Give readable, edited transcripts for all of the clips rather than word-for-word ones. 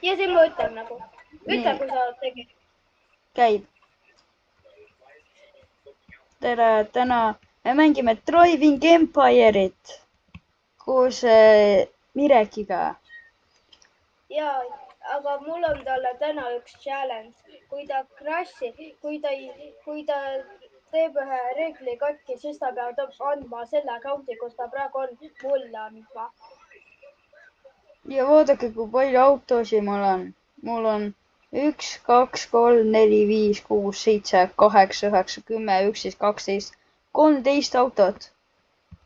ja siis ma ütlen nagu. Ütle, kui sa tegid. Käib. Tere, täna me mängime Driving Empire'it koos Mirekiga. Ja, aga mul on talle täna üks challenge. Kui ta crash'i, kui ta teeb ühe reegli katki, siis ta peab andma selle accounti, kus ta praegu on, mulle andma. Ja vaadake, kui palju autosid mul on. Mul on 1, 2, 3, 4, 5, 6, 7, 8, 9, 10, 11, 12, 13 autot.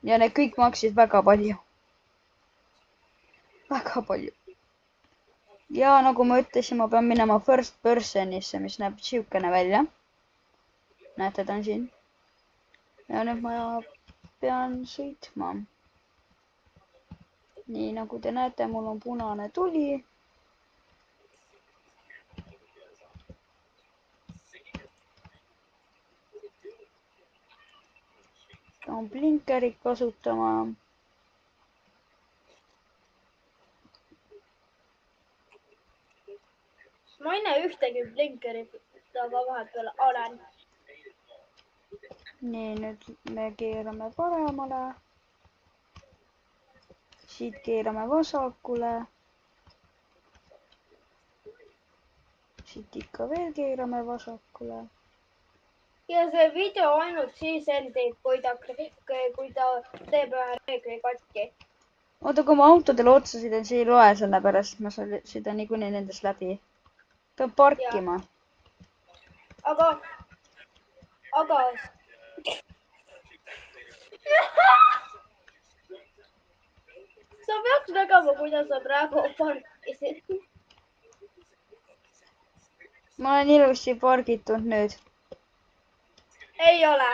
Ja need kõik maksid väga palju. Väga palju. Ja nagu ma ütlesin, ma pean minema first personisse, mis näeb siukene välja. Näete, ta on siin. Ja nüüd ma pean sõitma. Nii nagu te näete, mul on punane tuli. Pean blinkerit kasutama. Ma ei näe ühtegi blinkerit, aga vahepeal olen. Nii, nüüd me keerame paremale. Siit keerame vasakule. Siit ikka veel keerame vasakule. Ja see video ainult siis endib, kui ta teeb ühe reegli katki. Oota, kui ma autodele otsa sõidan, see ei loe sellepärast, et ma sõidan niikuinii nendest läbi. Peab parkima. Aga... sa peaks nägema, kuidas sa praegu parkisid. Ma olen ilusti pargitud nüüd. Ei ole.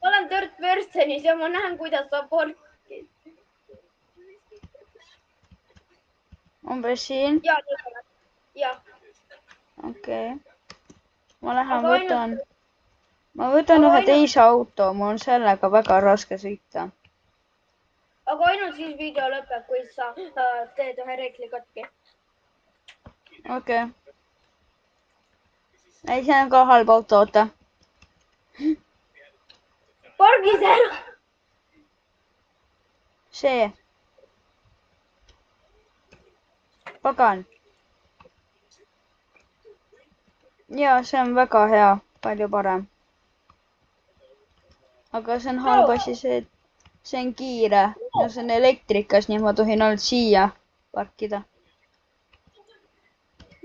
Ma olen third personis ja ma näen, kuidas sa parkid. Umbes siin? Ja. Okei. Ma lähen ma võtan ühe teise auto, mul on sellega väga raske sõita. Aga ainult siis video lõpeb, kui sa teed ühe reegli katki. Okei. Ei, see on ka halb auto, oota. Pargis ära! See. Pagan. Ja, see on väga hea, palju parem. Aga see on halb asi see, et see on kiire. No see on elektrikas, nii ma tohin ainult siia parkida.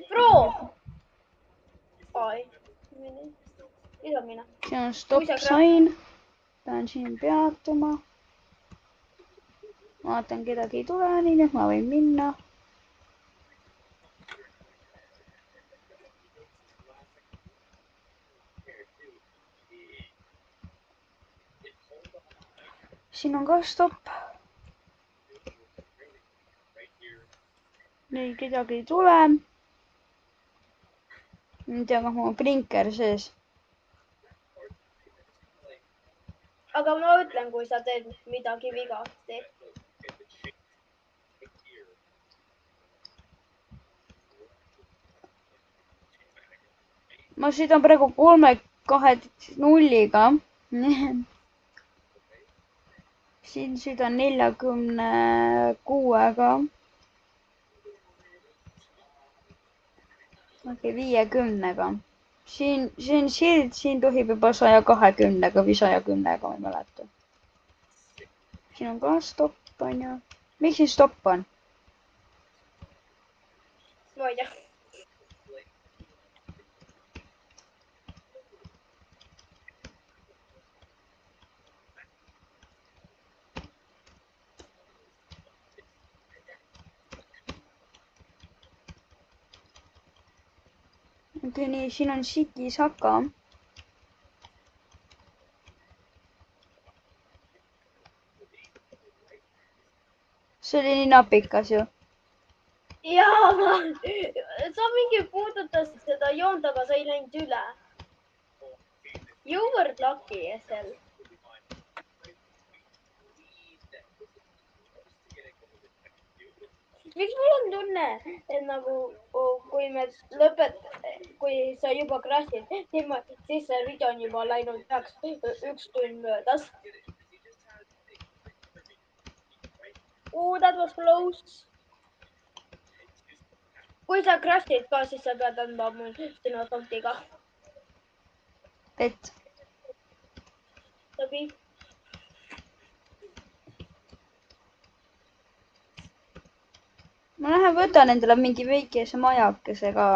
Pro! Ai. Mida mina? See on stop sign. Pean siin peatuma. Vaatan, kedagi ei tule, nii nüüd ma võin minna. Siin on ka stop. Nii, kedagi ei tule. Ei tea, kas mul on blinker sees. Aga ma ütlen, kui sa teed midagi vigasti. Ma sõidan praegu 3-2-0-ga. Siin sõidan 46-ga. Okei, 50-ga. Siin sild, siin tohib juba 120-ga või 110-ga, ma ei mäleta. Siin on ka stopp, on ju. Miks siin stopp on? Ma ei tea. Okei, nii, siin on Shiki-Saka. See oli nii napikas ju. Jaa, sa mingi puudutasid seda joont, aga sa ei läinud üle. You were lucky, SL. miks mul on tunne, et nagu kui me kui sa juba crash'id, siis see video on juba läinud peaks 1 tund möödas. That was close. Kui sa crash'id ka, siis sa pead andma mul sinu kontiga. Et Sobib. ma lähen võtan endale mingi väikese majakese ka.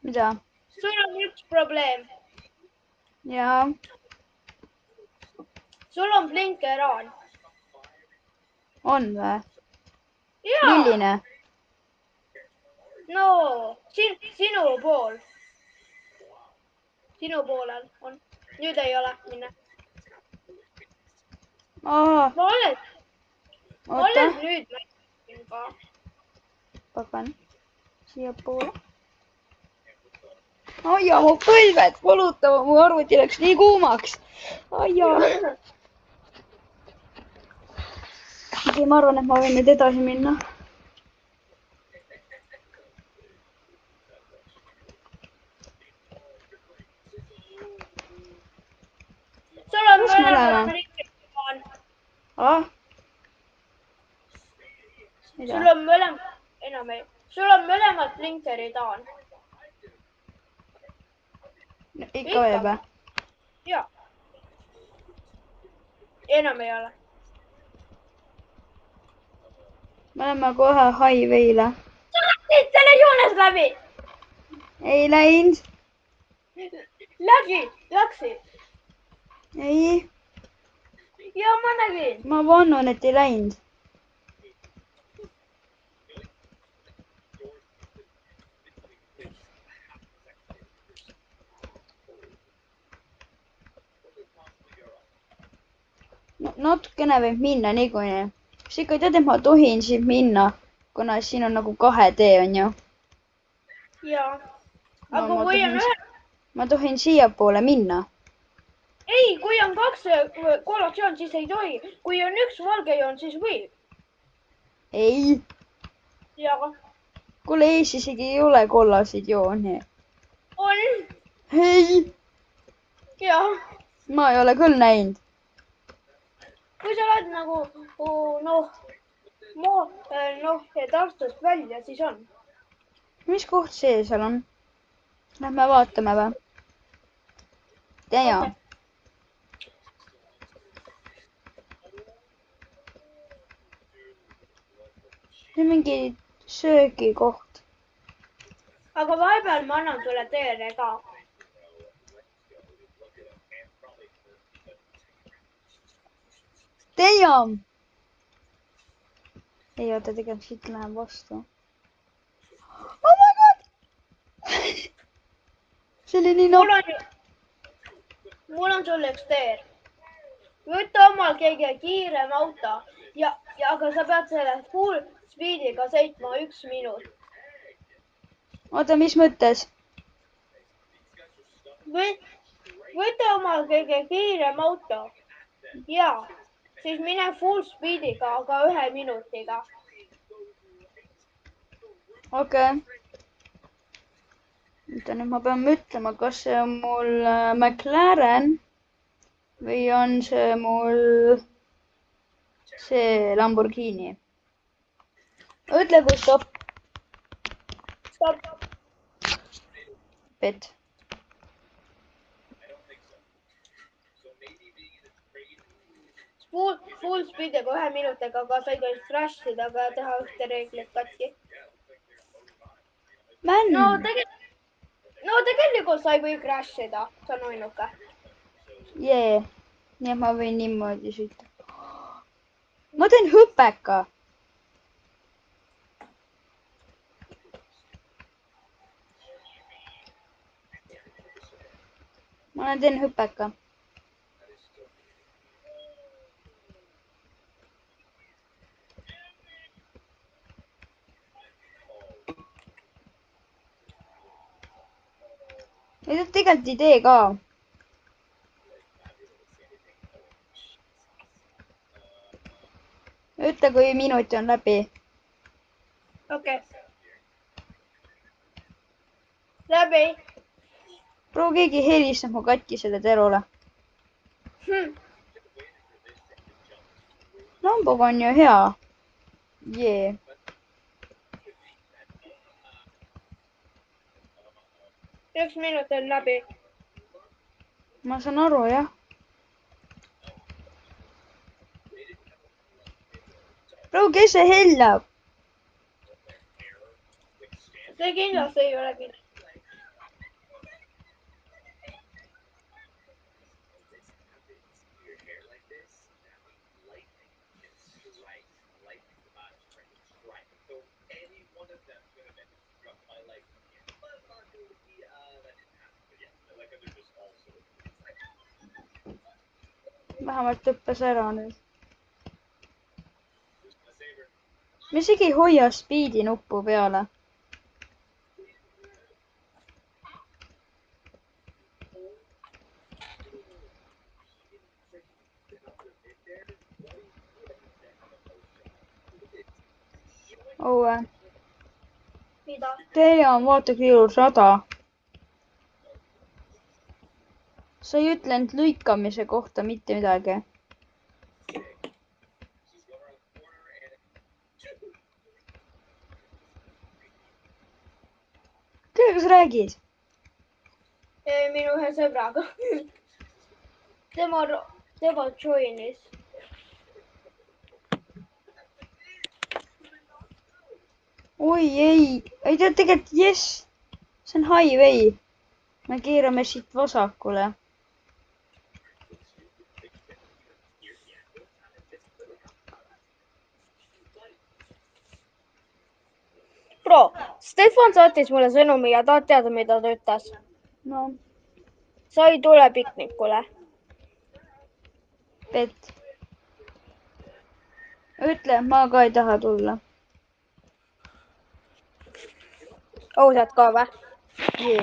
Mida? Sul on üks probleem. Jaa. Sul on blinker on. On või? Jaa. Milline? No, sinu pool. Sinu poolel on. Nüüd ei ole, minne. Aa, Ma olen oota. nüüd mängisin ka. Pagan. Siia poole. Aia, mu põlved valutama, mu arvuti läks nii kuumaks. Aia. Okei, ma arvan, et ma võin nüüd edasi minna. Sul on Kus me läheme? Ah? Mida? Sul on mõlemad blinkerid on. Ikka veel või? Jaa. Enam ei ole. Me oleme kohe highway'le. Sa läksid selle joonest läbi! Ei läinud. Läksid. Ei. Ja ma nägin. Ma vannun, et ei läinud. Natukene võib minna niikuinii. Kas ikka tead, et ma tohin siit minna, kuna siin on nagu 2D on ju. Jaa. No, Aga kui on ühe... Ma tohin siiapoole minna. Ei, kui on 2 kollast joon, siis ei tohi. Kui on 1 valge joon, siis võib. Ei. Jaa. Kuule, Eestis isegi ei ole kollaseid jooni. On. Ei. Jaa. Ma ei ole küll näinud. Kui sa oled nagu, Tartust välja, siis on. Mis koht see seal on? Lähme vaatame või? Tea. See on mingi söögikoht. Aga vahepeal ma annan sulle teele ka. Damn! Ei oota, tegelikult siit läheb vastu. Oh my god! See oli nii Mul on sulle üks tee. Võta omal kõige kiirem auto aga sa pead selle full speediga sõitma 1 minut. Oota, mis mõttes? Võta omal kõige kiirem auto. Jaa. Siis mine full speediga, aga 1 minutiga. Okei. Nüüd ma pean mõtlema, kas see on mul McLaren või on see mul see Lamborghini. Ütle, kui stopp. Stopp. Pet. Full speediga 1 minutiga, aga sa ei tohi crash'ida, aga teha ühte reeglit katki. No tegelikult sa ei või crash'ida, see on ainuke. Jee. Nii et ma võin niimoodi sõita. Ma teen hüpeka. ma teen hüpeka. Need on tegelikult idee ka. Ütle, kui minut on läbi. Okei. Läbi. Proua, keegi helistab mu katkisele Terole. Lamboga on ju hea. Jee. 1 minut on läbi. Ma saan aru, jah. Proua, kes see hellab? See kindlasti ei ole kindlasti. Vähemalt lõppes ära nüüd. Ma isegi ei hoia speedi nuppu peale. Õue. Mida? Teie on vaata kui ilus rada. Sa ei ütlenud lõikamise kohta mitte midagi. Kellega sa räägid? Minu ühe sõbraga. Tema joinis. Oi ei tea tegelikult jess. See on highway. Me keerame siit vasakule. Bro, Stefan saatis mulle sõnumi ja tahad teada, mida ta ütles? No. Sa ei tule piknikule. Pet. Ütle, ma ka ei taha tulla. Ausalt ka või? Jee.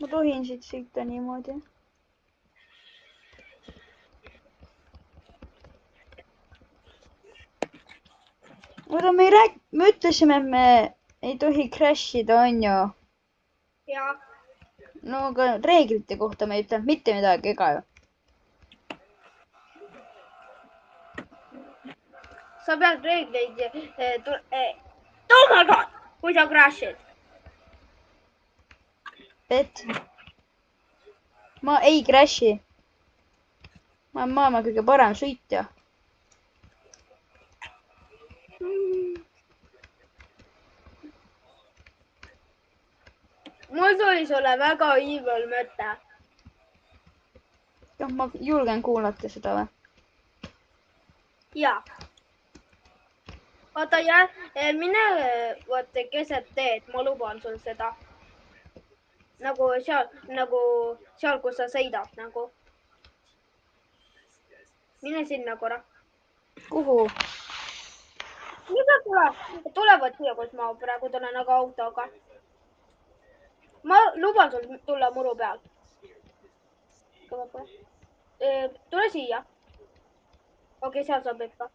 Ma tohin siit sõita niimoodi. Oota, me ütlesime, et me ei tohi crashida, on ju? Jaa. No aga reeglite kohta me ei ütelnud mitte midagi, ega ju? Sa pead reegleid... Oh my god! Kui sa crashid. Pet. Ma ei crashi. Ma olen maailma kõige parem sõitja. Mul tuli sulle väga evil mõte. Jah, ma julgen kuulata seda või? Jaa. Oota, mine vaata keset teed, ma luban sul seda. Nagu seal, kus sa sõidad, nagu. Mine sinna korra. Kuhu? Mida tulevad siia, kus ma praegu tulen aga autoga. Ma luban sul tulla muru peal. Tule siia. Okei, seal saab ikka.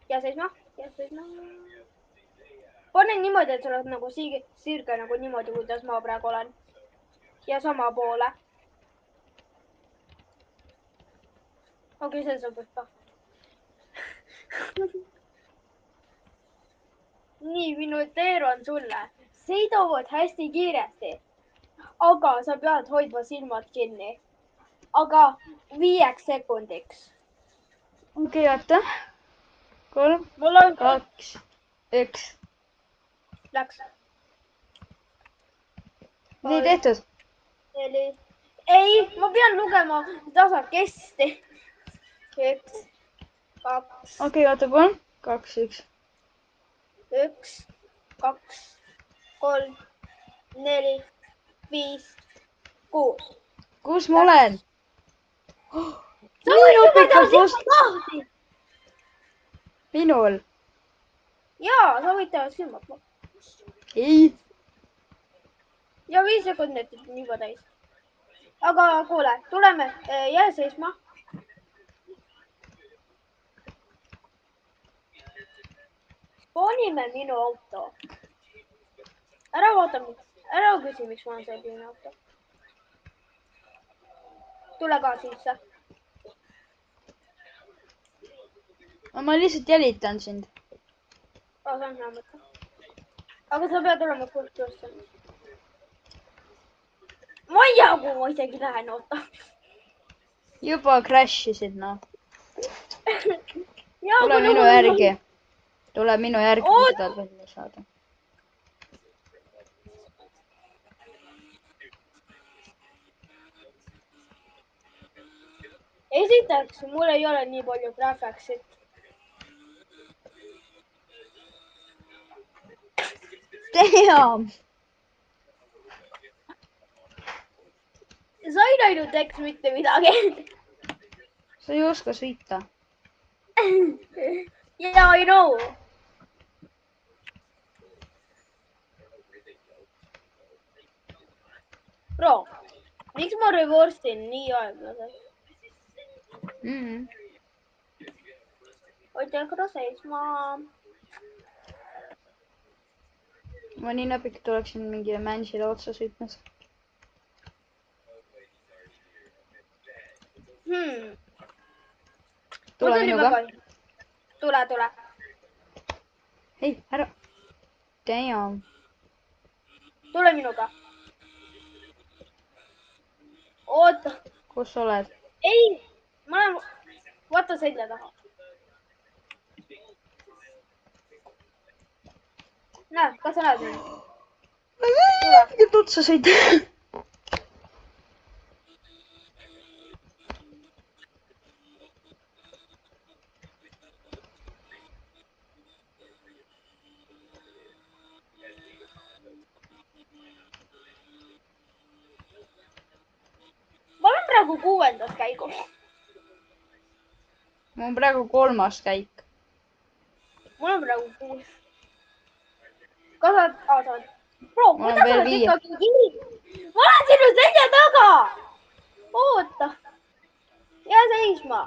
Ja seisma. Pane niimoodi, et sa oled nagu sirge nagu niimoodi, kuidas ma praegu olen. Ja sama poole. Okei, see saab ikka. Nii, minu teer on sulle. Sõidavad hästi kiiresti. Aga sa pead hoidma silmad kinni. Aga 5 sekundiks. Okei, oota. 3, 2, 1. Läks. Nii tehtud. 4. Ei, ma pean lugema tasakesti. 1, 2. Okei, oota, palun. 2, 1. 1, 2, 3, 4, 5, 6. Kus ma olen? Sa nii võid lugeda nopikalt sinna vastu. lahti. Minul. Jaa, sa võid teha silmad. Ei. Ja 5 sekundit on juba täis. Aga kuule, tuleme, jää seisma. Spoonime minu auto. Ära vaata, ära küsi, miks mul on selline auto. Tule ka sisse. Ma lihtsalt jälitan sind. See on hea mõte. Aga sa pead olema kultuurselt. Ma ei tea, kuhu ma isegi lähen, oota. Juba crash isid, noh. Tule minu järgi. Tule minu järgi, kui sa tahad välja saada. Esiteks, mul ei ole nii palju graafiksit. Damn! Sa ei näinud eks mitte midagi. Sa ei oska sõita. Yeah, I know. Bro, miks ma reverse'in nii aeglaselt? Oota, korra seisma. Ma nii napikalt oleksin mingile mänsile otsa sõitnud. Tule minuga. Tule. Ei, ära. Damn. Tule minuga. Oota. Kus sa oled? Ei, ma olen... Vaata selja taha. Näe, kas sa näed mind? Nüüd otsa sõita. Ma olen praegu 6. käigus. Mul on praegu 3. käik. Mul on praegu 6. Kas sa oled... Bro, Ma olen kuidas sa veel oled 5. ikkagi kinni? Ma olen sinu selja taga! Oota. Jää seisma.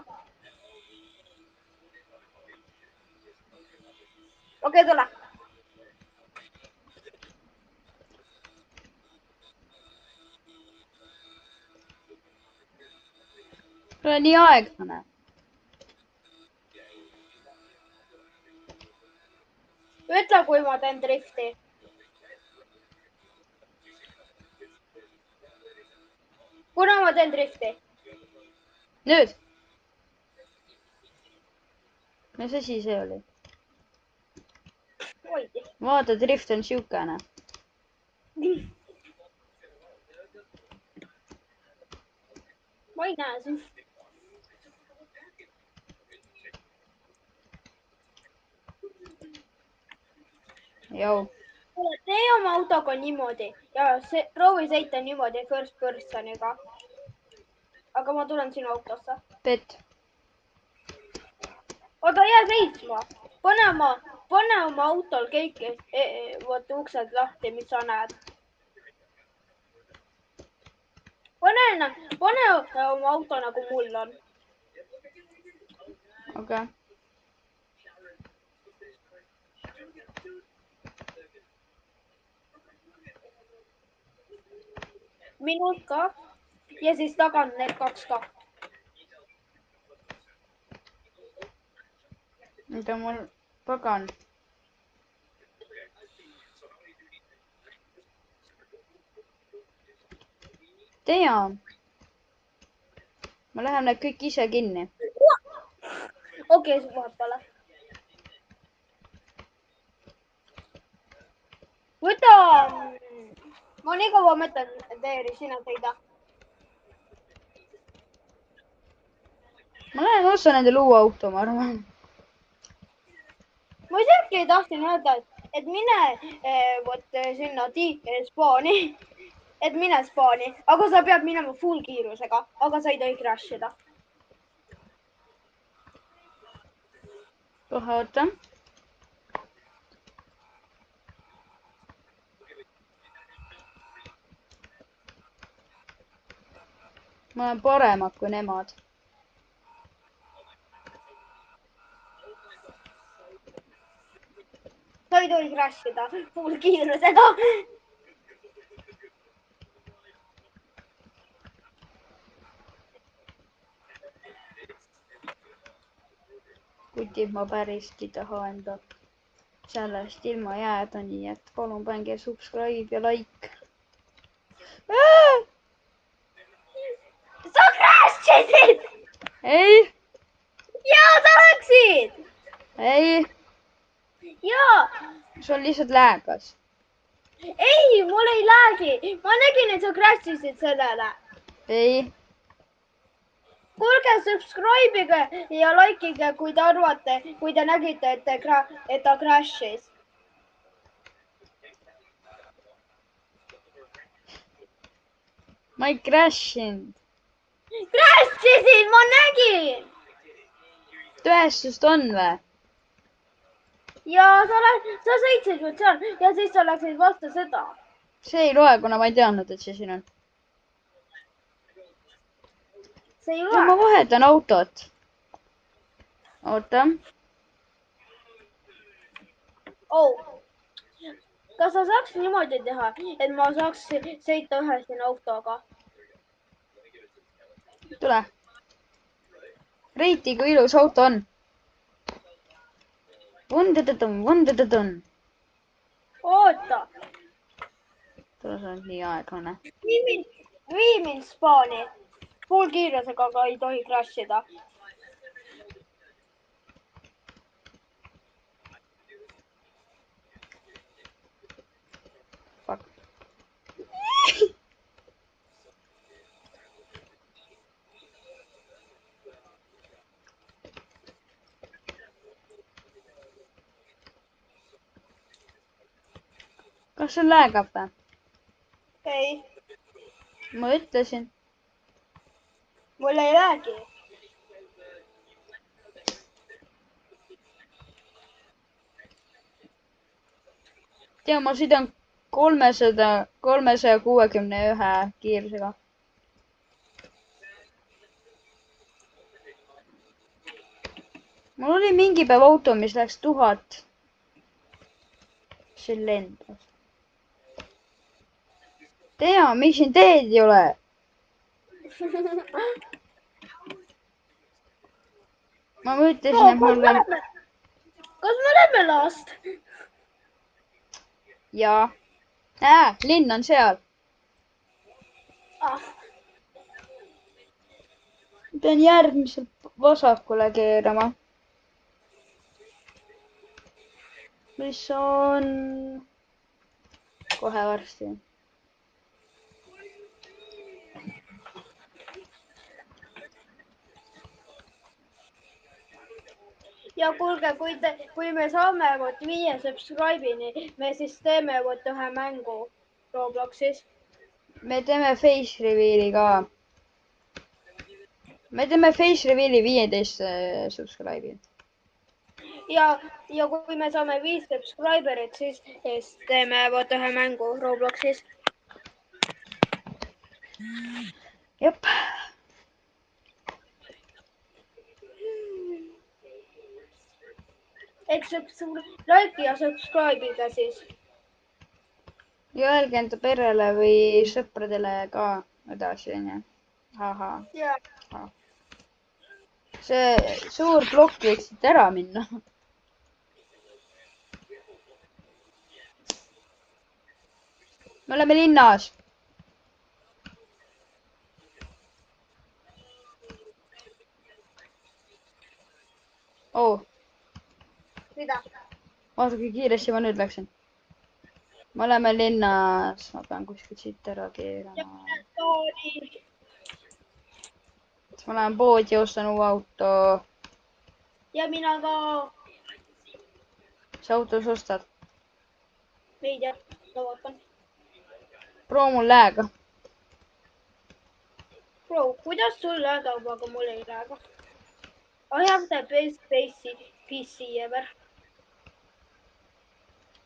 Okei, tule. Tule nii aeglane. Ütle, kui ma teen drifti. Kuna ma teen drifti? Nüüd. Mis asi see oli? Oidi. Vaata, drift on siukene. Ma ei näe sind. Jau. Tee oma autoga niimoodi ja proovi sõita niimoodi first personiga. Aga ma tulen sinu autosse. Pett. Oota, jää seisma. Pane oma autol kõik uksed lahti, mis sa näed. Pane oma auto nagu mul on. Okei. Minult ka ja siis tagant need 2 ka. Mida mul pagan? Damn. Ma lähen need kõik ise kinni. Okei, su vahepeale. Võta... Ma nii kaua mõtlen, Teeri, sina sõida. ma lähen ostan endale uue auto, ma arvan. ma isegi tahtsin öelda, et mine vot sinna Spaani, et mine Spaani, aga sa pead minema full kiirusega, aga sa ei tohi crash ida. kohe oota. ma olen paremad kui nemad. sa ei tohi crash ida full kiirusega. kuid ma päriski taha enda sellest ilma jääda, nii et palun pange subscribe ja like. sa crash isid! ei! jaa, sa läksid! ei! jaa! sul lihtsalt läägas. ei, mul ei läägi. ma nägin, et sa crash isid sellele. ei. kuulge, subscribe'ige ja likeige, kui te arvate, kui te nägite, et ta crash'is. ma ei crash inud. Crash isid, ma nägin! tõestust on või? ja sa sõitsid ju seal ja siis sa läksid vastu seda. see ei loe, kuna ma ei teadnud, et see siin on. see ei no ma loe. vahetan autot. oota. oh. kas sa saaks niimoodi teha, et ma saaks sõita ühe sinu autoga? tule. Reiti, kui ilus auto on. Vundadadun. oota. tule, sa oled nii aeglane. vii mind Spaani. full kiirusega, aga ei tohi crash ida. Fuck. kas sul läägab või? ei, ma ütlesin. mul ei räägi. tea, ma sõidan 361 kiirusega. mul oli mingi päev auto, mis läks 1000. see lendas. tea, miks siin teed ei ole? ma mõtlesin, et mul veel. kas me lähme last? jaa. linn on seal. ah. pean järgmiselt vasakule keerama. mis on kohe varsti. ja kuulge, kui me saame vot 5 subscribe'ini, me siis teeme vot ühe mängu Robloxis. me teeme face reveal'i ka. me teeme face reveal'i 15 subscribe'i. ja kui me saame 5 subscriber'it, siis teeme vot ühe mängu Robloxis. jep. eks like ja subscribe'iga siis. ja öelge enda perele või sõpradele ka edasi, onju. ahah. see suur plokk võiks siit ära minna. me oleme linnas. oh. mida? vaata, kui kiiresti ma nüüd läksin. me oleme linnas, ma pean kuskilt siit ära keerama. siis ma lähen poodi ja ostan uue auto. ja mina ka. Mis auto sa ostad? Ei tea, ma vaatan. Proo mul lääga. Bro, kuidas sul läheb, aga mul ei lähe? I have the best PC ever.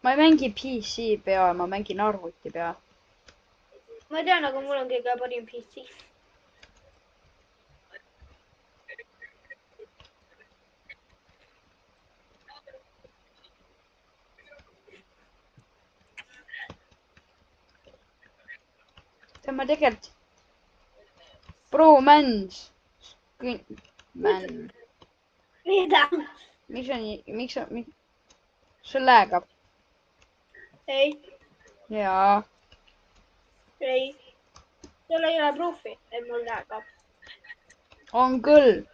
Ma ei mängi PC peal, ma mängin arvuti peal. ma tean, aga mul on kõige parim PC. tead ma tegelikult. Pro Mans. Man. mida? Miks on nii, miks on, sul läägab? ei, Jaa. ei. sul ei ole proofi, et mul läheb. On küll.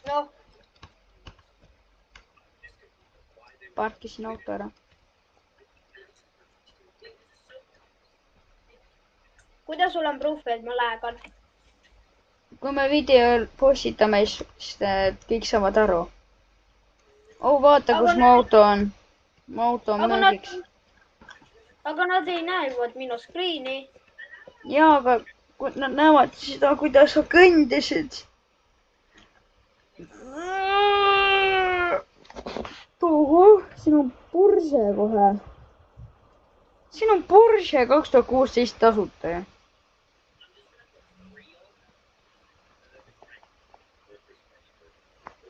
noh, Parkisin auto ära. kuidas sul on proofi, et ma lähen? kui me video postitame, siis kõik saavad aru. Oh, vaata, Aga kus mu auto on. Mu auto on müügiks. aga nad ei näe vot minu screen'i. Jaa, aga kui nad näevad seda, kuidas sa kõndisid. Tohoh, siin on Porsche kohe. Siin on Porsche 2016 tasuta ju.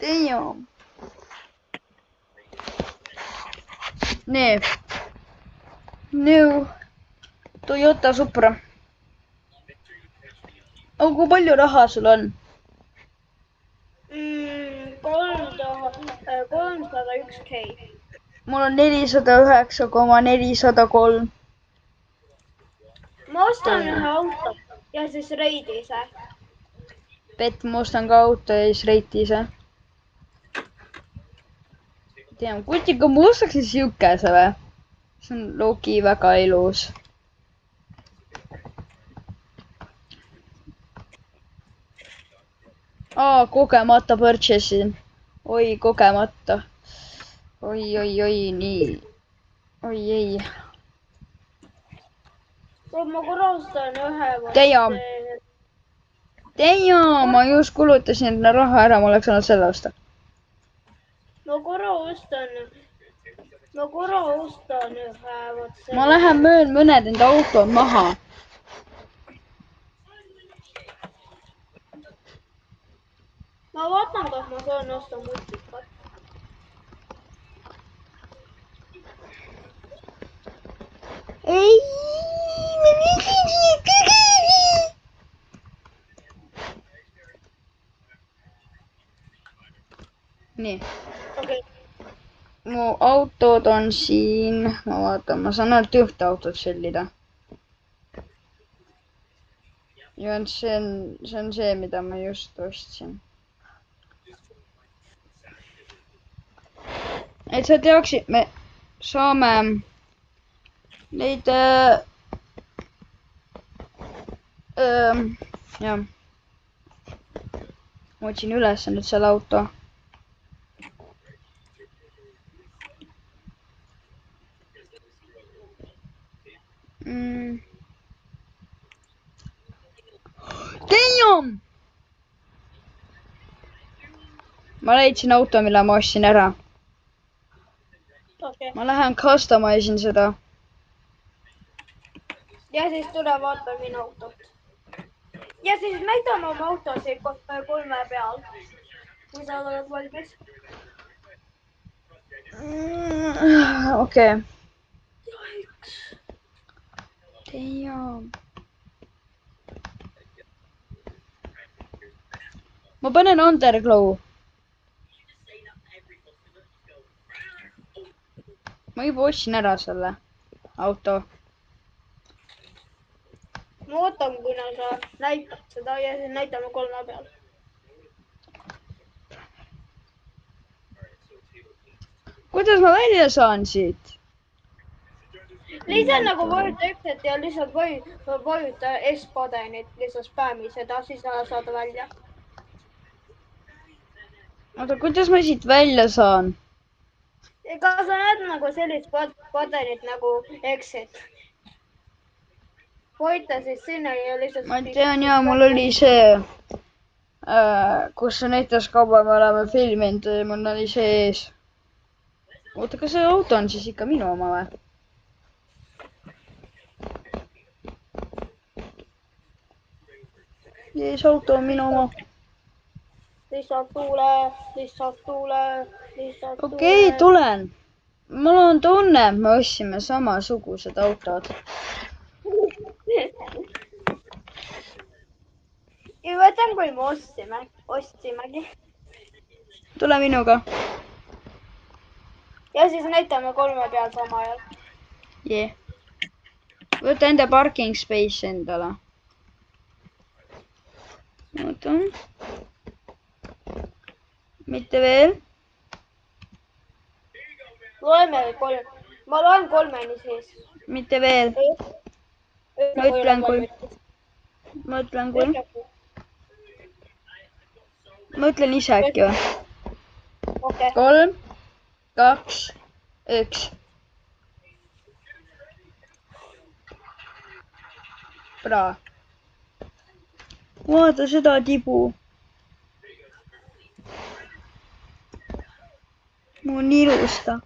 Damn. nii. New Toyota Supra. aga kui palju raha sul on? 301K. mul on 409,403. ma ostan ühe auto ja siis reidi ise. Pett, ma ostan ka auto ja siis reiti ise. tean, kutiga ma ostaksin siukese või? see on logi väga ilus. kogemata purchase in. oi, kogemata. oi, nii. oi ei. ma korra ostan ühe. Teie, ma just kulutasin raha ära, ma oleks saanud selle osta. ma korra ostan ühe. ma lähen möön mõned enda autod maha. ma vaatan, kas ma saan osta multikat. ei. nii. okei. mu autod on siin, ma vaatan, ma saan ainult ühte autot sellida. ja see on see, mida ma just ostsin. et sa teaksid, me saame neid jah. ma otsin üles nüüd selle auto. Damn! ma leidsin auto, mille ma ostsin ära. Okay. ma lähen customize in seda. ja siis tule vaata minu autot. ja siis näitame oma autosid kolme peal. kui sa oled valmis. okei. Damn. ma panen Underglow. ma juba ostsin ära selle auto. ma ootan, kuna sa näitad seda ja siis näitame kolme peal. kuidas ma välja saan siit? lihtsalt nagu vajuta Exit ja lihtsalt vajuta S-padenit, lihtsalt spämmi seda, siis saad välja. oota, kuidas ma siit välja saan? Ega sa näed nagu sellist padanit nagu exit. Hoita siis sinna ja lihtsalt... ma tean ja mul oli see, kus see näitas kaua me oleme filminud, mul oli see ees. oota, kas see auto on siis ikka minu oma või? ees auto on minu oma. Lihtsalt tuule, lihtsalt tuule, lihtsalt tuule. Okei, tulen. Mul on tunne, et me ostsime samasugused autod. Ja mõtlen, kui me ostsimegi. Tule minuga. Ja siis näitame 3 peal sama ajal. Yeah. Võta enda parking space endale. oota. mitte veel. Loeme 3. Ma loen 3-ni siis. mitte veel. ma ütlen kui. ma ütlen ise äkki või? Okay. 3, 2, 1. Bra. vaata seda tibu. mul on ilus ta.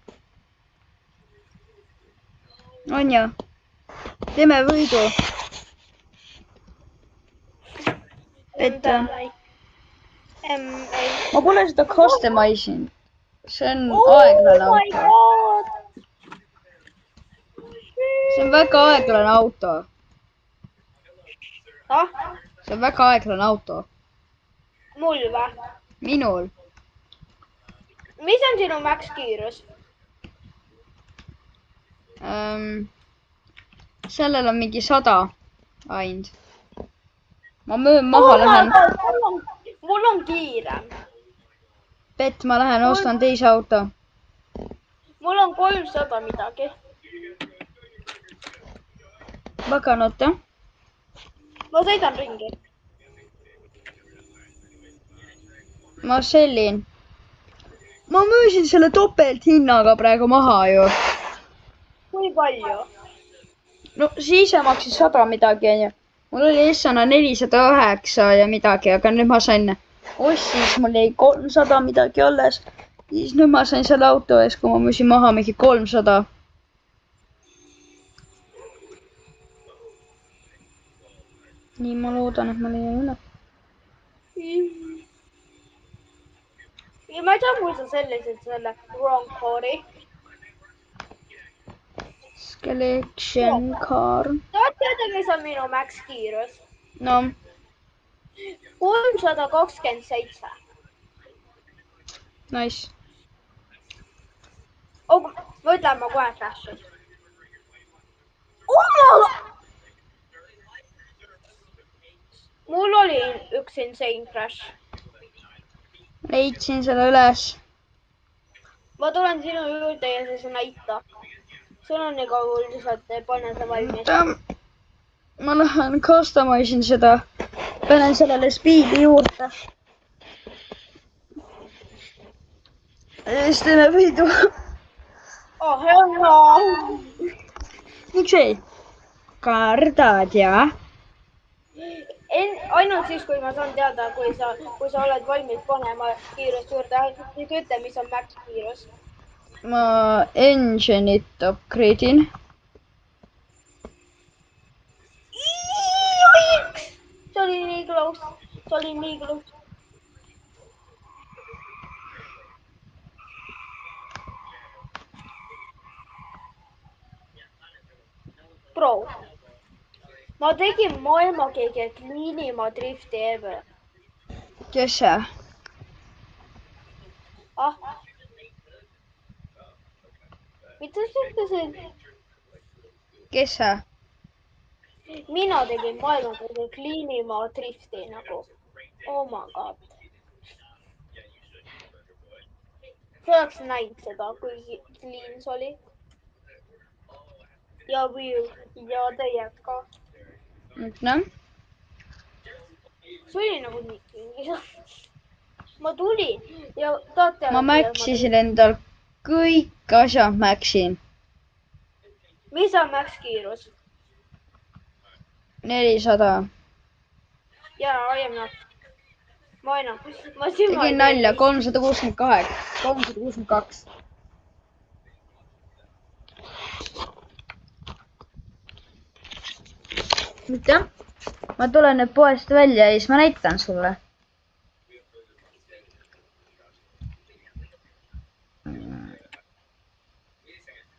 on ju? teeme võidu. et ma pole seda customise'inud. see on aeglane auto. see on väga aeglane auto. see on väga aeglane auto. mul või? minul. mis on sinu max kiirus? sellel on mingi 100 ainult. ma möön maha lähen. mul on kiirem. Pett, ma lähen ostan teise auto. mul on 300 midagi. pagan, oota. ma sõidan ringi. ma sellin. ma müüsin selle topelthinnaga praegu maha ju. kui palju? no siis maksis 100 midagi onju. mul oli eessana 409 ja midagi, aga nüüd ma sain ostis, mul jäi 300 midagi alles. siis nüüd ma sain selle auto ees, kui ma müüsin maha mingi 300. nii, ma loodan, et ma leian üle. ja ma ei tea, kui sa selliselt selle wrong code'i. Selection car. tahad teada, mis on minu max kiirus? no. 327. Nice. ma ütlen, ma kohe crash'in. mul oli üks insane crash. leidsin selle üles. ma tulen sinu juurde ja siis näita. sul on nii kaua lihtsalt pane see valmis. ma lähen customise in seda. panen sellele speed'i juurde. ja siis teeme võidu. oh hello. miks ei? kardad ja? ainult siis, kui ma saan teada, kui sa oled valmis panema kiirust juurde, siis ütle, mis on max kiirus. ma engine'it upgrade in. see oli nii close, see oli nii close. Bro, ma tegin maailma kõige clean'ima drifti ever. kes see? mida sa ütlesid? kes see? mina tegin maailma kõige clean'ima drifti nagu. Oh my god. sa oleks näinud seda, kui clean see oli. ja view ja täied ka. noh. see oli nagu nii clean. ma tulin ja tahate. ma mäksisin endal kõik asjad mäksin. mis on max kiirus? 400. jaa, I am not. ma enam. Tegin nalja, 368, 362. mitte? Ma tulen nüüd poest välja ja siis ma näitan sulle.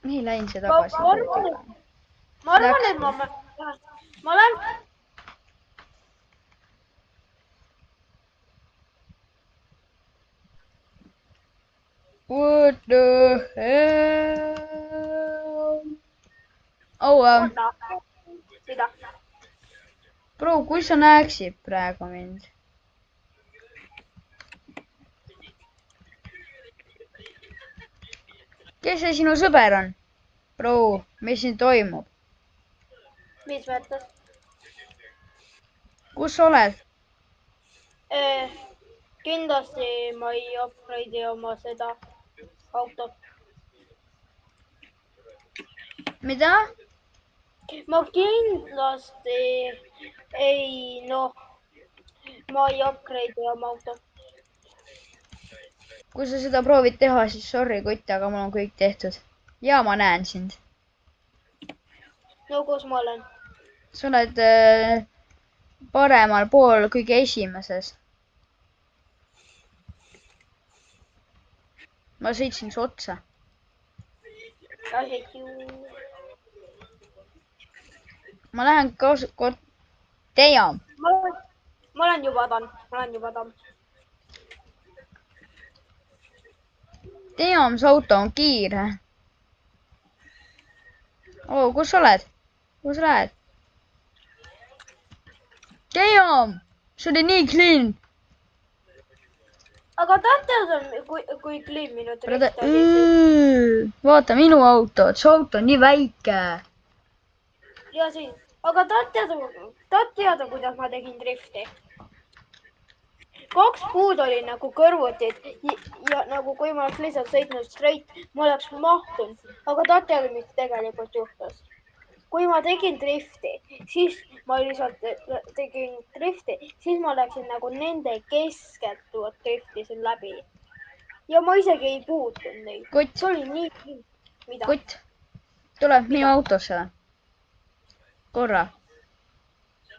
Nii läin see tagasi. ma arvan, et ma lähen. What the hell? Oh, mida? Bro, kui sa näeksid praegu mind? Kes see sinu sõber on? Bro, mis siin toimub? mis mõttes? Kus sa oled? Kindlasti ma ei upgrade'i oma seda autot. Mida? ma kindlasti ei, ma ei upgrade'i oma autot. Kui sa seda proovid teha, siis sorry, Kutt, aga mul on kõik tehtud. Ja ma näen sind. no kus ma olen? Sa oled paremal pool kõige esimeses. Ma sõitsin su otsa. Ma lähen Damn. ma olen juba tamm. Damn, see auto on kiire. Oo, kus sa oled? Kus sa lähed? Damn, see oli nii clean. aga tahate, kui clean minu drift oli? Vaata minu autot, see auto on nii väike. ja siis, aga tahad teada, kuidas ma tegin drifti? 2 puud oli nagu kõrvutid ja nagu kui ma oleks lihtsalt sõitnud straight, ma oleks mahtunud. aga tahad teada, mis tegelikult juhtus? kui ma tegin drifti, siis ma läksin nagu nende keskelt driftisin läbi. ja ma isegi ei puutunud neid. see oli nii. mida? Kutt, tule minu autosse. Korra.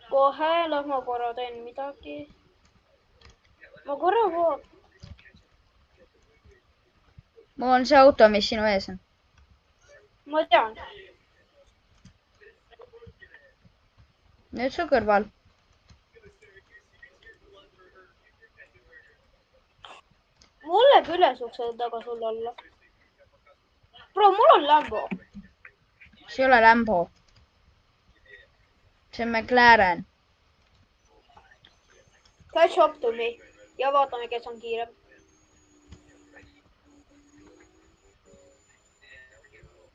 kohe, las ma korra teen midagi. ma korra vaatan. Mul on see auto, mis sinu ees on. ma tean. Nüüd su kõrval. mul läheb üles ukse taga sul alla. Bro, mul on Lambo. See ei ole Lambo. See on McLaren. Catch up to me ja vaatame, kes on kiirem.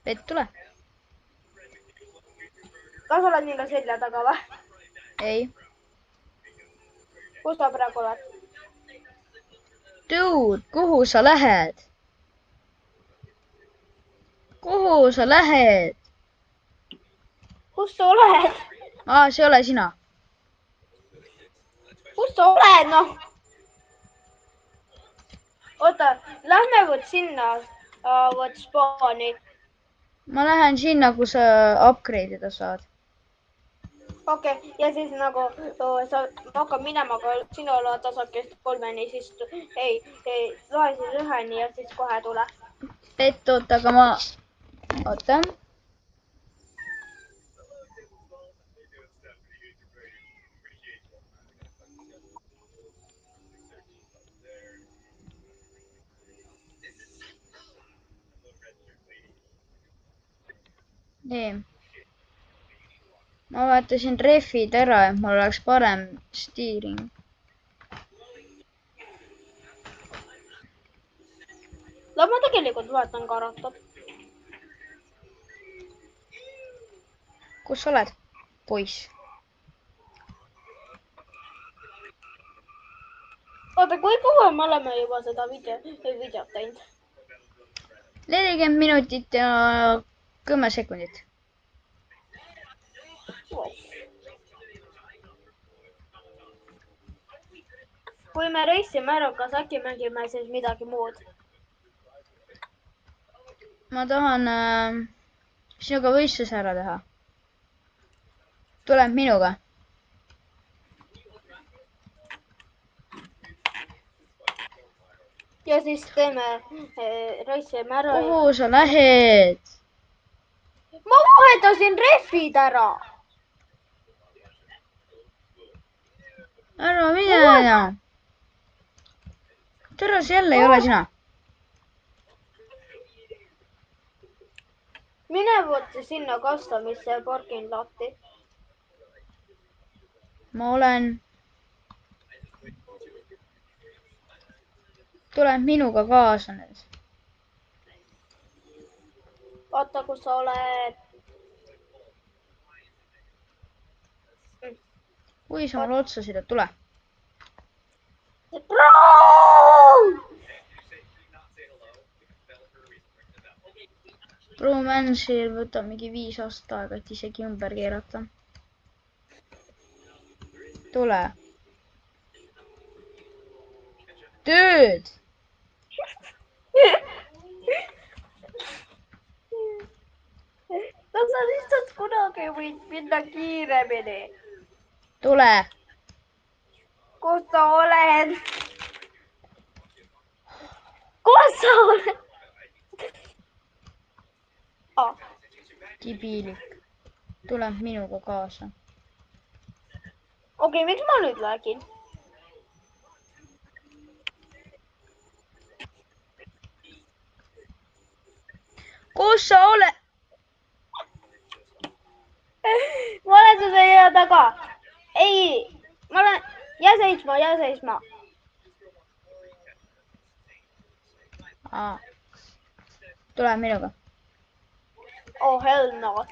Pet, tule. kas oled minuga selja taga või? Ei. kus sa praegu oled? Dude, kuhu sa lähed? Kuhu sa lähed? kus sa oled? See ei ole sina. kus sa oled, noh? oota, lähme võt sinna, võt spaani. Ma lähen sinna, kus sa upgrade'ida saad. okei, ja siis nagu sa hakkad minema, aga sina oled tasakest 3-ni, siis loe siis 1-ni ja siis kohe tule. Pet, oota, aga ma... Oota. Nii. Ma vaatasin rehvid ära, et mul oleks parem steering. ma tegelikult vaatan ka rattad. kus sa oled, poiss? Oota, kui kaua me oleme juba seda videot teinud? 40 minutit ja 10 sekundit. Kui me reisime ära, kas äkki mängime siis midagi muud? Ma tahan sinuga võistluse ära teha. Tuleb minuga. Ja siis teeme, reisime ära. Kuhu sa lähed? Ma vahetasin rehvid ära. Ära mine enam. Tere, see jälle ei ole sina. Mine võtta sinna kastamisse parkin lahti. Ma olen. Tuleb minuga kaasa nüüd. Vaata, kus sa oled. Kui sa mulle otsa sõidad, tule. Bromansil võtab mingi 5 aastat aega, et isegi ümber keerata. Tule. Tööd! No sa lihtsalt kunagi võid minna kiiremini. Tule! Kus sa oled? Kus sa oled? Kibilik. Tuleb minuga kaasa. Okei, miks ma nüüd räägin? Kus sa oled? Ma olen su selja taga. Ei, ma olen... Jää seisma. Tule minuga. Oh, hell no.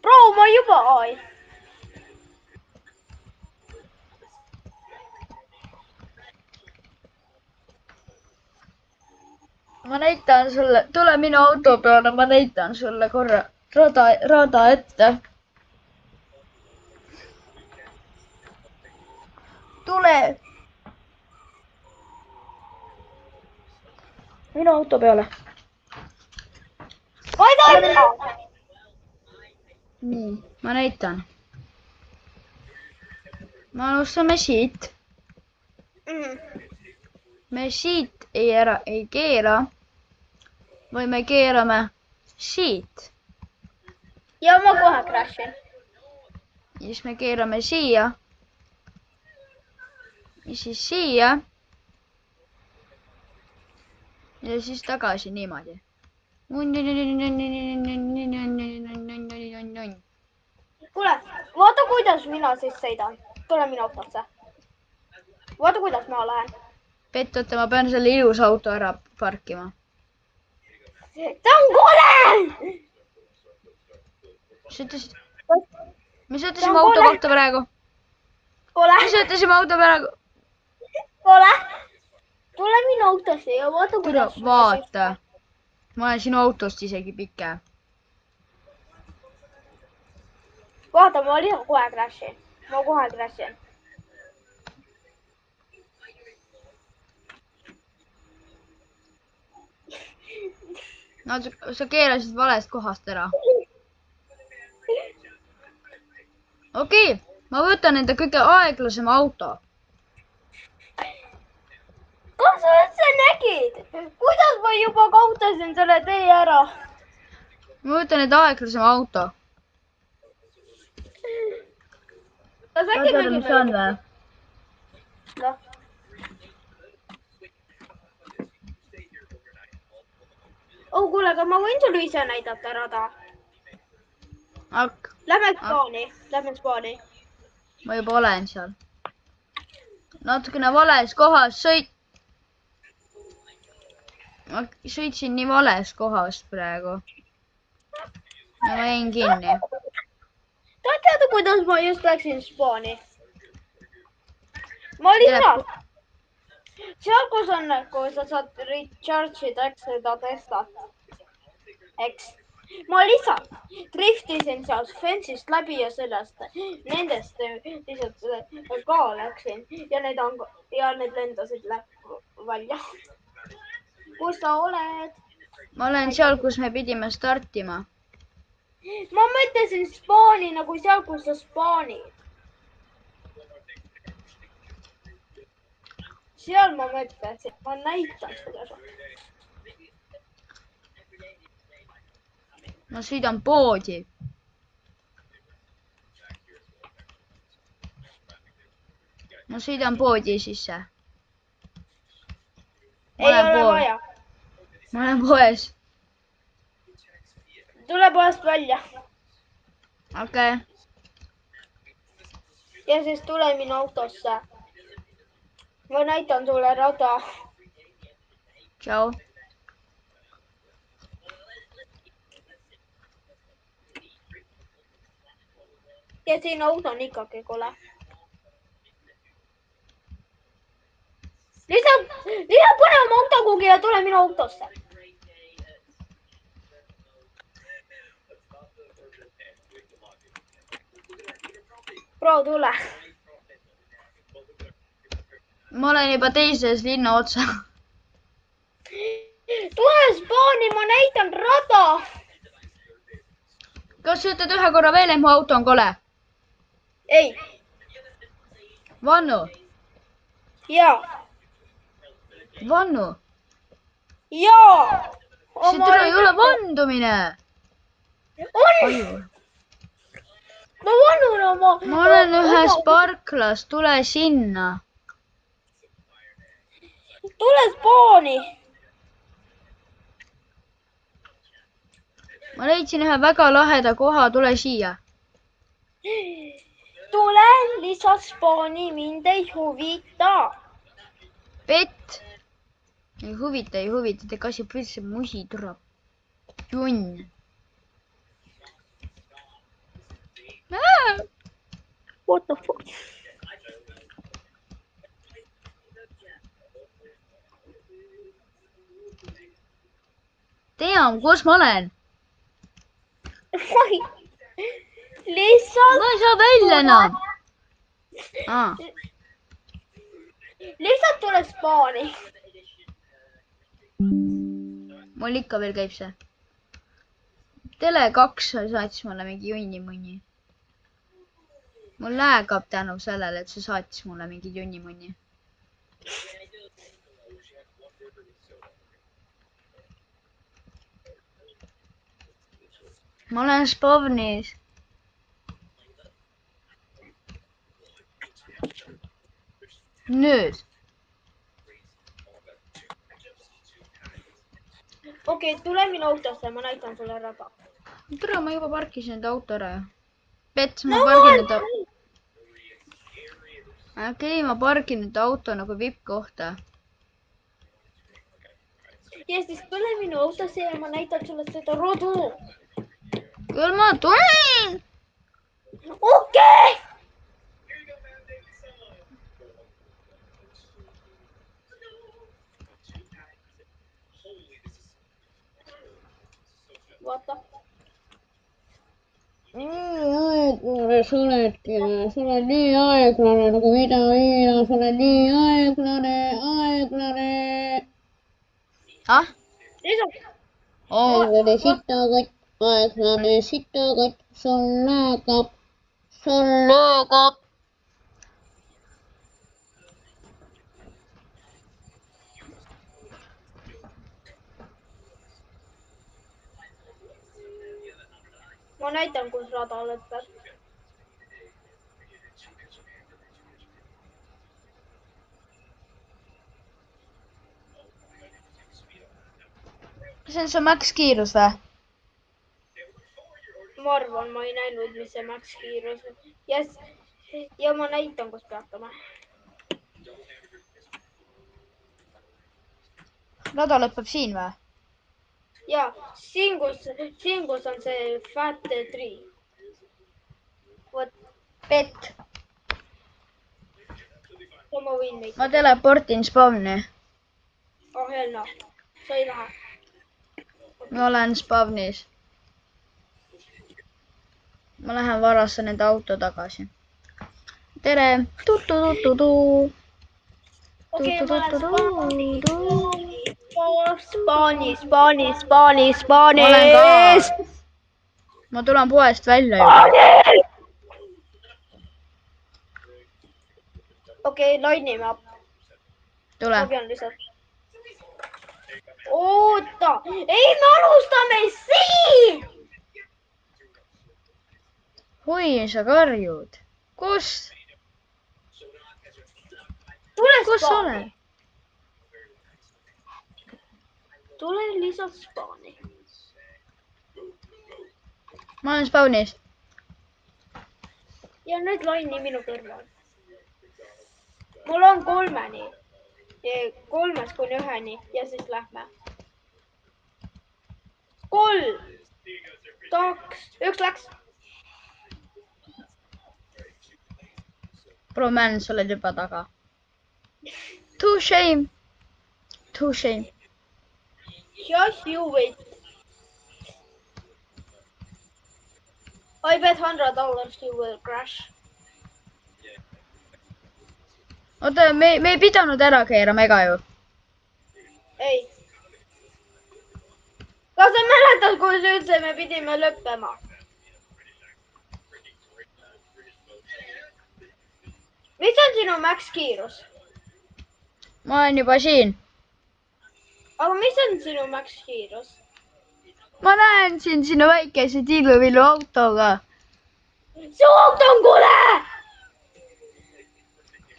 Bro, ma juba... Oi. Ma näitan sulle, tule minu auto peale, ma näitan sulle korra rada ette. Tule minu auto peale. Ma ei tohi! Nii, ma näitan. Me alustame siit. Me siit ei keera, või me keerame siit. Ja ma kohe crashin. Ja siis me keerame siia. Ja siis siia. Ja siis tagasi niimoodi. Kuule, vaata kuidas mina siis sõidan. Tule minu autosse. Vaata kuidas ma lähen. Pettote, ma pean selle ilus auto ära parkima. Ta on kole! Mis ütlesime auto kohta praegu? Mis ütlesime auto praegu? Kole! Tule minu autosse ja vaata kuidas... Vaata. Ma olen sinu autost isegi pikem. Vaata, ma olin kohe crashin. Ma kohe crashin. No, sa keerasid valest kohast ära. Okei, ma võtan enda kõige aeglasema auto. Kas sa üldse nägid? Kuidas ma juba kaotasin selle tee ära? Ma võtan enda aeglasema auto. Kas äkki Tead, mis on või? Noh. Oh, kuule, aga ma võin sulle ise näidata rada. Lähme spaani. Ma juba olen seal. Natukene vales kohas Ma sõitsin nii vales kohas praegu. Ja ma jäin kinni. Tahad teada, kuidas ma just läksin spaani? ma lihtsalt, seal, kus sa saad recharge ida, eks seda Teslat, eks. Ma lihtsalt driftisin sealt fence'ist läbi ja nendest lihtsalt ka läksin ja need lendasid välja. Kus sa oled? Ma olen seal, kus me pidime startima. Ma mõtlesin spaani nagu seal, kus sa spaanid. Seal ma mõtlesin, ma näitan sulle. Ma sõidan poodi. Ma sõidan poodi sisse. Ei ole vaja. Ma olen poes. Tule poest välja. Okei. Ja siis tule minu autosse. Ma näitan sulle rada. Tšau. Ja siin auto on ikkagi kole. Lihtsalt pane oma auto kuhugi ja tule minu autosse. Bro, tule. Ma olen juba teises linna otsa. Tule spaani, ma näitan rada. Kas sa ütled ühe korra veel, et mu auto on kole? Ei. Vannu. Jaa. Vannu. Jaa. See türa ei ole vandumine. On. Ma vannun oma. Ma olen ühes parklas, tule sinna. Tule spaani. Ma leidsin ühe väga laheda koha, tule siia. Tule lihtsalt spaani, mind ei huvita. Pett. Ei huvita, te kasib üldse musi tuleb. Junn. What the fuck? Tean, kus ma olen. Lihtsalt. Ma ei saa välja enam. Lihtsalt tule spaani. Mul ikka veel käib see. Tele2 saatis mulle mingi junnimunni. Mul läägab tänu sellele, et see saatis mulle mingi junnimunni. Ma olen spawnis. Nüüd. Okei, tule minu autosse, ma näitan sulle rada. Tere, ma juba parkisin enda auto ära. Pets, ma pargin enda... Okei, ma pargin enda auto nagu vippkohta. Ja siis tule minu autosse ja ma näitan sulle seda rodu. Küll ma tulen. Okei! Vaata. Aeglane sa oledki, sa oled nii aeglane nagu Ida-Viina, sa oled nii aeglane. Ah? Aeglane sitakott, sul läägab. Ma näitan, kus rada lõpeb. See on see max kiirus või? Ma arvan, ma ei näinud, mis see max kiirus on. Ja ma näitan, kus peatame. Rada lõpeb siin või? Ja, siin kus on see fat tree. Vot. Pett. ma võin neid. ma teleportin spawni. Oh helna, sa ei lähe. ma olen spawnis. ma lähen varasse nende auto tagasi. tere. Okei, ma olen spawnis. ma olen ka. ma tulen poest välja juba. Okei, line ime up. tule. ma pean lihtsalt. oota, ei, me alustame siin. oi, sa karjud. kus? kus sa oled? tule lihtsalt spaani. ma olen spawnis. ja nüüd laini minu kõrval. mul on 3-ni. 3-st kuni 1-ni ja siis lähme. 3, 2, 1 läks. Bro, man, sa oled juba taga. Too shame. Too shame. Just you wait. I bet $100 you will crash. oota, me ei pidanud ära keerama, ega ju? ei. kas sa mäletad, kui üldse me pidime lõppema? mis on sinu max kiirus? ma olen juba siin. aga mis on sinu max kiirus? ma näen sind sinu väikese tilluvillu autoga. su auto on kole!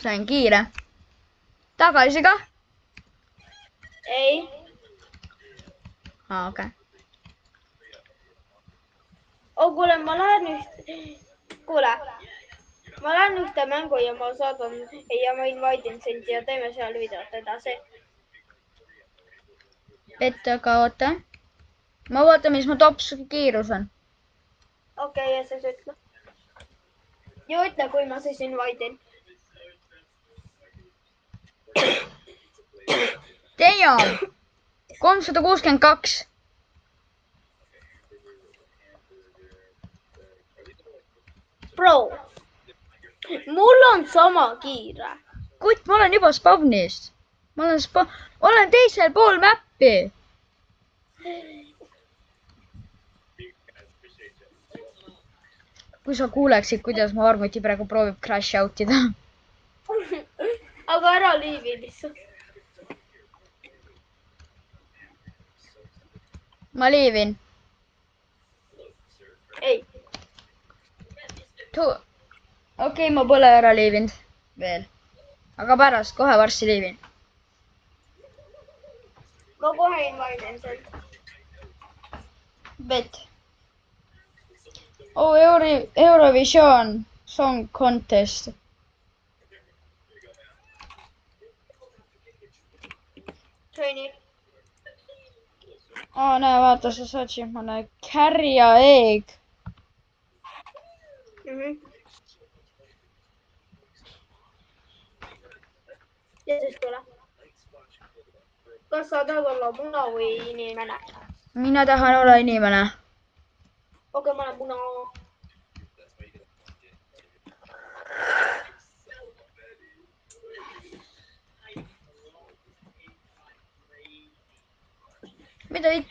see on kiire. tagasi ka? ei. okei. oh kuule, ma lähen ühte mängu ja ma saadan ja ma invite'in sind ja teeme seal videot edasi. aga oota. ma vaatan, mis mu tops kiirus on. okei, ja siis ütle. ja ütle, kui ma siis invite'in. Damn! 362. Bro, mul on sama kiire. kutt, ma olen juba spawnis. ma olen teisel pool mäppi. kui sa kuuleksid, kuidas mu arvuti praegu proovib crash out ida. aga ära liivi lihtsalt. ma liivin. ei. okei, ma pole ära liivinud veel. aga pärast, kohe varsti liivin. ma kohe invite'in sind. Bet. oh, Eurovision Song Contest. Trainee. näe, vaata, sa saad siin mõne Carrier Egg. ja siis tule. kas sa tahad olla muna või inimene? mina tahan olla inimene. okei, ma olen muna. mida ei...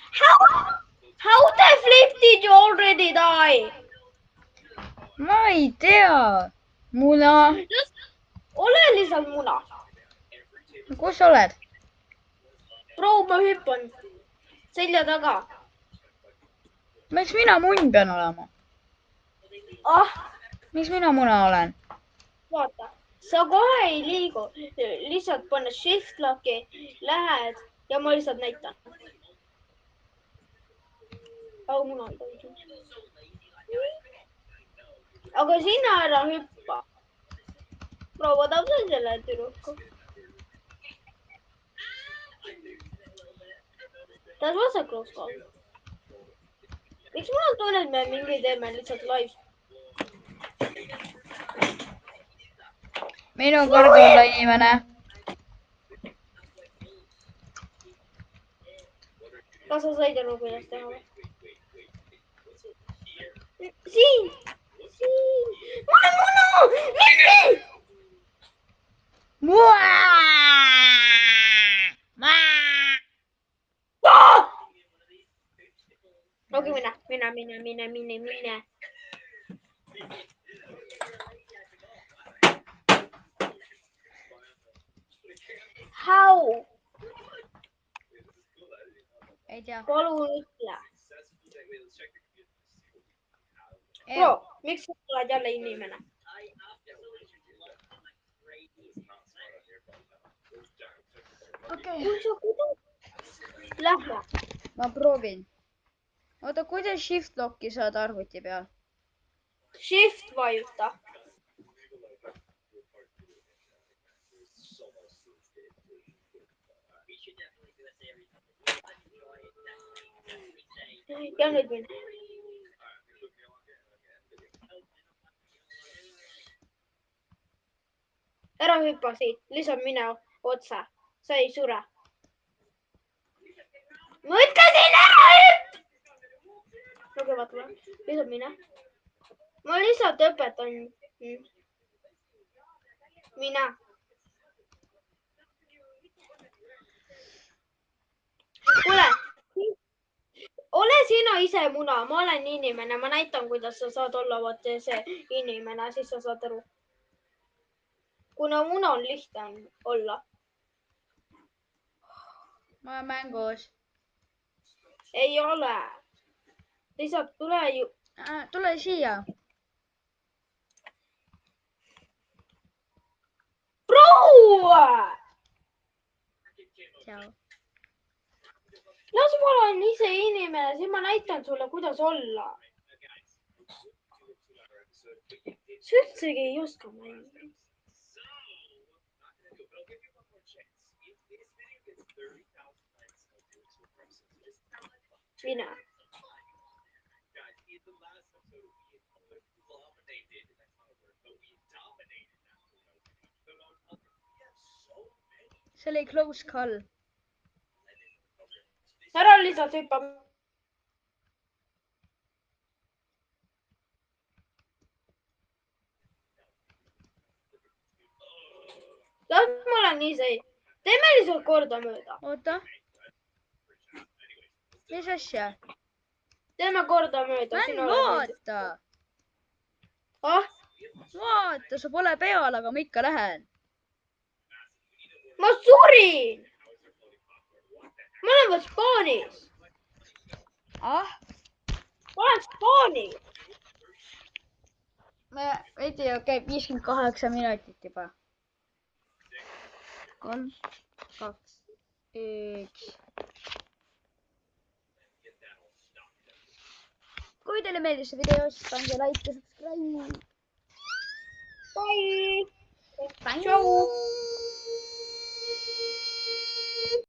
How the flip did you already die? ma ei tea. muna. ole lihtsalt muna. kus sa oled? Bro, ma hüppan selja taga. miks mina munn pean olema? miks mina muna olen? vaata, sa kohe ei liigu, lihtsalt paned shift lock'i, lähed ja ma lihtsalt näitan. aga muna ei tohi. aga sina ära hüppa. proua tahab selle tüdruku. That was a close call. miks mul on tunne, et me mingi teeme lihtsalt live? minu kord olla inimene. kas sa said aru, kuidas teha või? Siin! Ma olen munu! Mimmi! Okei, mine. How? Ei tea. Palun ütle. Bro, miks sa oled jälle inimene? Okei. Lähme. Ma proovin. Oota, kuidas shift locki saad arvuti peal? Shift vajuta. Ja nüüd mine. Ära hüppa siit, lihtsalt mine otse. Sa ei sure. Ma ütlesin ära hüpp! Okei, vaata. Lihtsalt mine. Ma lihtsalt õpetan. Mine. Kuule. Ole sina ise muna, ma olen inimene, ma näitan, kuidas sa saad olla see inimene, siis sa saad aru. Kuna muna on lihtne olla. Ma olen mängus. Ei ole. Lihtsalt tule ju. Tule siia. Proua! Tšau. Las ma olen ise inimene, siis ma näitan sulle, kuidas olla. Sa üldsegi ei oska mängida. Mine. See oli close call. Ära lihtsalt hüppa. Las ma olen ise. Teeme lihtsalt kordamööda. Oota. Mis asja? Teeme kordamööda. Vaata. Ah? Vaata, sa pole peal, aga ma ikka lähen. Ma surin. Ma olen veel spaanis. Ah? Ma olen spaanis. Ei tea, käib 58 minutit juba. 3, 2, 1. Kui teile meeldis see video, siis pange like ja subscribe. Bye. Bye. Ciao.